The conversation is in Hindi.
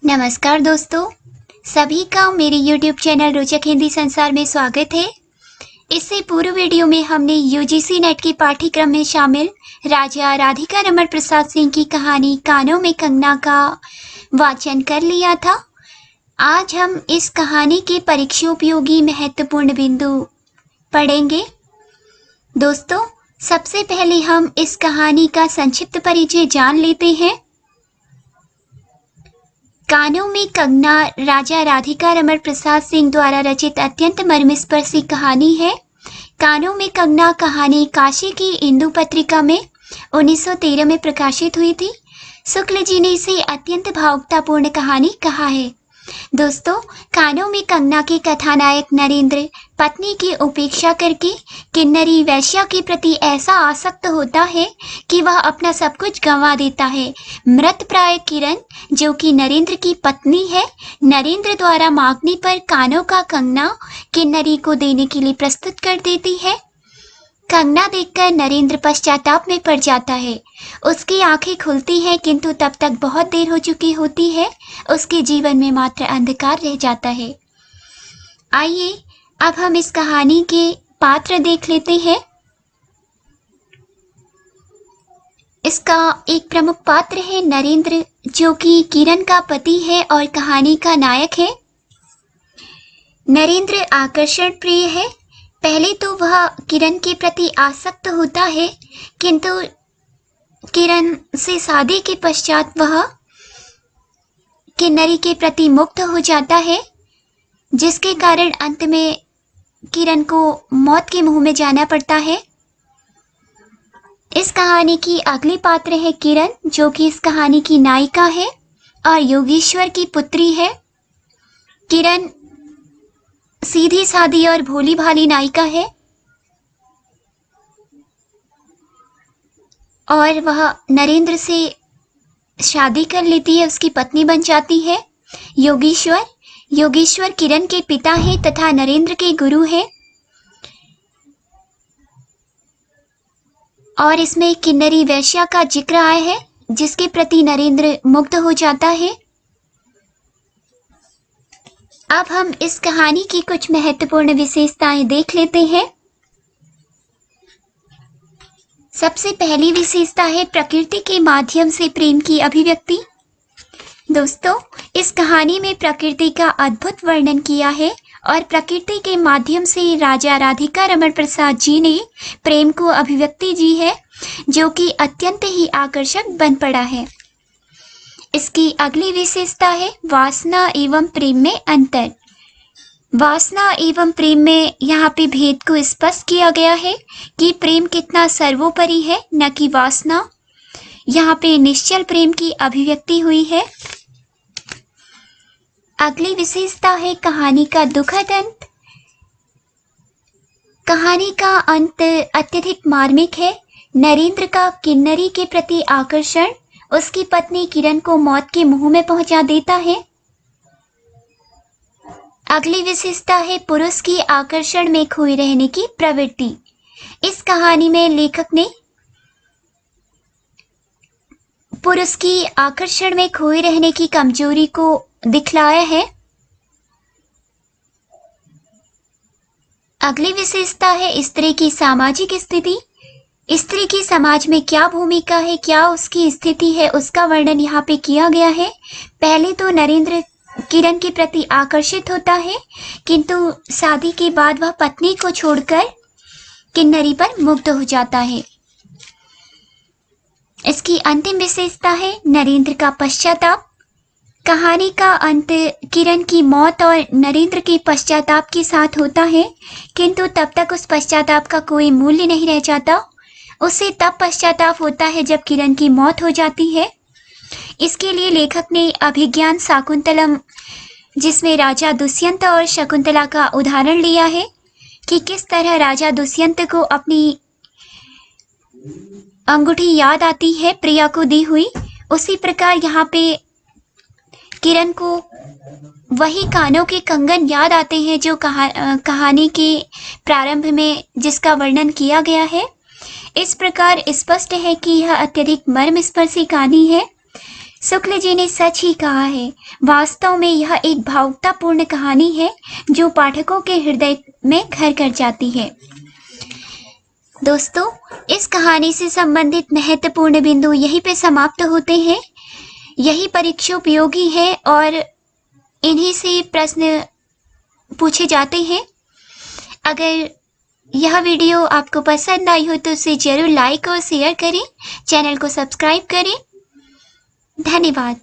नमस्कार दोस्तों, सभी का मेरे YouTube चैनल रोचक हिंदी संसार में स्वागत है। इससे पूर्व वीडियो में हमने यूजीसी नेट के पाठ्यक्रम में शामिल राजा राधिका रमण प्रसाद सिंह की कहानी कानों में कंगना का वाचन कर लिया था। आज हम इस कहानी के परीक्षोपयोगी महत्वपूर्ण बिंदु पढ़ेंगे। दोस्तों, सबसे पहले हम इस कहानी का संक्षिप्त परिचय जान लेते हैं। कानों में कंगना राजा राधिका रमण प्रसाद सिंह द्वारा रचित अत्यंत मर्मस्पर्शी कहानी है। कानों में कंगना कहानी काशी की इंदु पत्रिका में 1913 में प्रकाशित हुई थी। शुक्ल जी ने इसे अत्यंत भावुकतापूर्ण कहानी कहा है। दोस्तों, कानों में कंगना के कथानायक नरेंद्र पत्नी की उपेक्षा करके किन्नरी वैश्या के प्रति ऐसा आसक्त होता है कि वह अपना सब कुछ गंवा देता है। मृत प्राय किरण, जो कि नरेंद्र की पत्नी है, नरेंद्र द्वारा मांगने पर कानों का कंगना किन्नरी को देने के लिए प्रस्तुत कर देती है। कंगना देखकर नरेंद्र पश्चाताप में पड़ जाता है। उसकी आंखें खुलती हैं, किंतु तब तक बहुत देर हो चुकी होती है। उसके जीवन में मात्र अंधकार रह जाता है। आइए अब हम इस कहानी के पात्र देख लेते हैं। इसका एक प्रमुख पात्र है नरेंद्र, जो कि किरण का पति है और कहानी का नायक है। नरेंद्र आकर्षण प्रिय है। पहले तो वह किरण के प्रति आसक्त होता है, किंतु किरण से शादी के पश्चात वह किन्नरी के प्रति मुक्त हो जाता है, जिसके कारण अंत में किरण को मौत के मुंह में जाना पड़ता है। इस कहानी की अगली पात्र है किरण, जो कि इस कहानी की नायिका है और योगेश्वर की पुत्री है। किरण सीधी सादी और भोली भाली नायिका है और वह नरेंद्र से शादी कर लेती है, उसकी पत्नी बन जाती है। योगेश्वर किरण के पिता हैं तथा नरेंद्र के गुरु हैं। और इसमें किन्नरी वैश्या का जिक्र आया है, जिसके प्रति नरेंद्र मुग्ध हो जाता है। अब हम इस कहानी की कुछ महत्वपूर्ण विशेषताएं देख लेते हैं। सबसे पहली विशेषता है प्रकृति के माध्यम से प्रेम की अभिव्यक्ति। दोस्तों, इस कहानी में प्रकृति का अद्भुत वर्णन किया है और प्रकृति के माध्यम से राजा राधिका रमण प्रसाद जी ने प्रेम को अभिव्यक्ति दी है, जो कि अत्यंत ही आकर्षक बन पड़ा है। इसकी अगली विशेषता है वासना एवं प्रेम में अंतर। वासना एवं प्रेम में यहाँ पे भेद को स्पष्ट किया गया है कि प्रेम कितना सर्वोपरि है, न कि वासना। यहाँ पे निश्चल प्रेम की अभिव्यक्ति हुई है। अगली विशेषता है कहानी का दुखद अंत। कहानी का अंत अत्यधिक मार्मिक है। नरेंद्र का किन्नरी के प्रति आकर्षण उसकी पत्नी किरण को मौत के मुंह में पहुंचा देता है। अगली विशेषता है पुरुष की आकर्षण में खोए रहने की प्रवृत्ति। इस कहानी में लेखक ने पुरुष की आकर्षण में खोए रहने की कमजोरी को दिखलाया है। अगली विशेषता है स्त्री की सामाजिक स्थिति। स्त्री की समाज में क्या भूमिका है, क्या उसकी स्थिति है, उसका वर्णन यहाँ पे किया गया है। पहले तो नरेंद्र किरण के प्रति आकर्षित होता है, किंतु शादी के बाद वह पत्नी को छोड़कर किन्नरी पर मुग्ध हो जाता है। इसकी अंतिम विशेषता है नरेंद्र का पश्चाताप। कहानी का अंत किरण की मौत और नरेंद्र के पश्चाताप के साथ होता है, किंतु तब तक उस पश्चाताप का कोई मूल्य नहीं रह जाता। उसे तब पश्चाताप होता है जब किरण की मौत हो जाती है। इसके लिए लेखक ने अभिज्ञान शाकुंतलम, जिसमें राजा दुष्यंत और शकुंतला का उदाहरण लिया है कि किस तरह राजा दुष्यंत को अपनी अंगूठी याद आती है प्रिया को दी हुई, उसी प्रकार यहाँ पे किरण को वही कानों के कंगन याद आते हैं जो कहानी के प्रारंभ में जिसका वर्णन किया गया है। इस प्रकार स्पष्ट है कि यह अत्यधिक मर्मस्पर्शी कहानी है। शुक्ल जी ने सच ही कहा है। वास्तव में यह एक भावुकतापूर्ण कहानी है जो पाठकों के हृदय में घर कर जाती है। दोस्तों, इस कहानी से संबंधित महत्वपूर्ण बिंदु यहीं पे समाप्त होते हैं। यही परीक्षोपयोगी है और इन्हीं से प्रश्न पूछे जाते हैं। अगर यह वीडियो आपको पसंद आई हो तो इसे जरूर लाइक और शेयर करें, चैनल को सब्सक्राइब करें। धन्यवाद।